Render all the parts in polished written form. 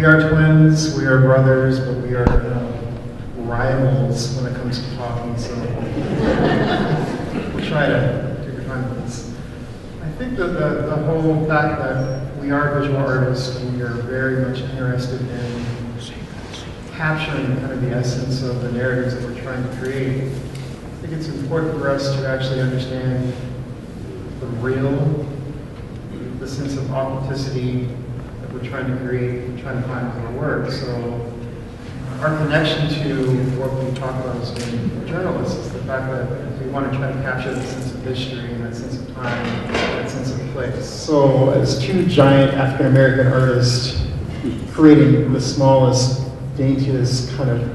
We are twins, we are brothers, but we are rivals when it comes to talking, so we'll try to take your time with this. I think that the whole fact that we are visual artists and we are very much interested in capturing kind of the essence of the narratives that we're trying to create, I think it's important for us to actually understand the real, the sense of authenticity that we're trying to create, we're trying to find in our work. So our connection to what we talk about as being journalists is the fact that we want to try to capture the sense of history and that sense of time, that sense of place. So as two giant African American artists creating the smallest, daintiest, kind of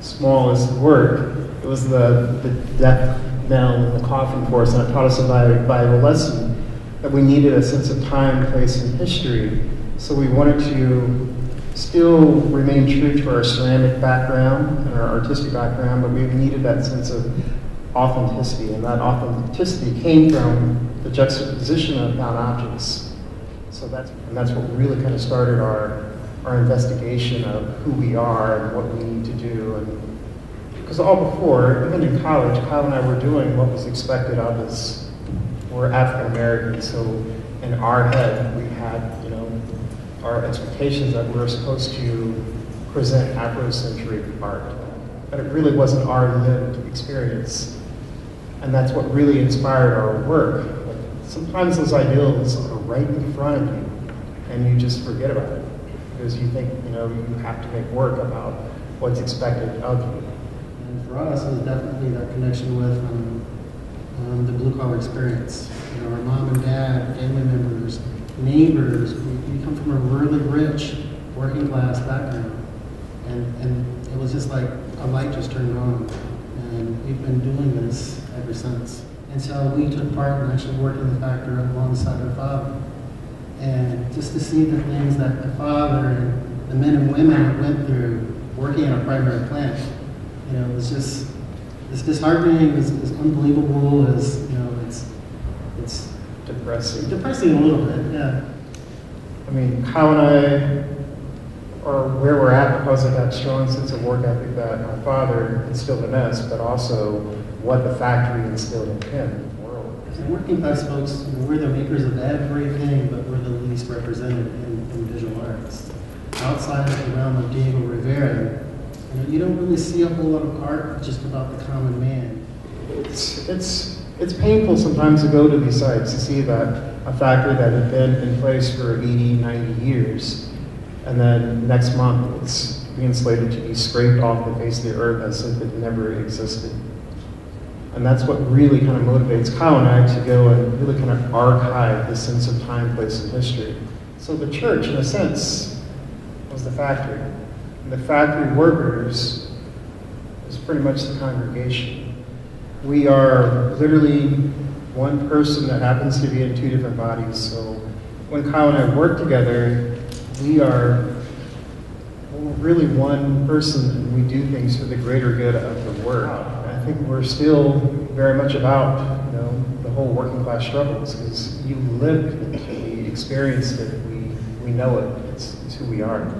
smallest work, it was the death knell in the coffin for us, and it taught us a valuable lesson that we needed a sense of time, place, and history. So we wanted to still remain true to our ceramic background and our artistic background, but we needed that sense of authenticity, and that authenticity came from the juxtaposition of found objects. So that's what really kind of started our investigation of who we are and what we need to do. And because all before, even in college, Kyle and I were doing what was expected of us. We're African Americans, so in our head we had, our expectations that we were supposed to present Afrocentric art. But it really wasn't our lived experience. And that's what really inspired our work. Like, sometimes those ideals are right in front of you, and you just forget about it. Because you think, you have to make work about what's expected of you. And for us, it was definitely that connection with the blue-collar experience. Our mom and dad, family members, neighbors, we come from a really rich working-class background. And it was just like a light just turned on. And we've been doing this ever since. And so we took part in actually working the factory alongside our father. And just to see the things that the father and the men and women went through working at a primary plant, it was just, it's disheartening, it's unbelievable, it's depressing. Depressing a little bit, yeah. I mean, Kyle and I are where we're at because of that strong sense of work ethic that my father instilled in us, but also what the factory instilled in him. And working class folks, we're the makers of everything, but we're the least represented in visual arts. Outside of the realm of Diego Rivera, you don't really see a whole lot of art just about the common man. It's painful sometimes to go to these sites to see that a factory that had been in place for 80, 90 years, and then next month it's being slated to be scraped off the face of the earth as if it never existed. And that's what really kind of motivates Kyle and I to go and really kind of archive the sense of time, place, and history. So the church, in a sense, was the factory. And the factory workers is pretty much the congregation. We are literally one person that happens to be in two different bodies. So when Kyle and I work together, we're really one person, and we do things for the greater good of the work. I think we're still very much about, the whole working class struggles, because you lived it, we experienced it, we know it, it's who we are.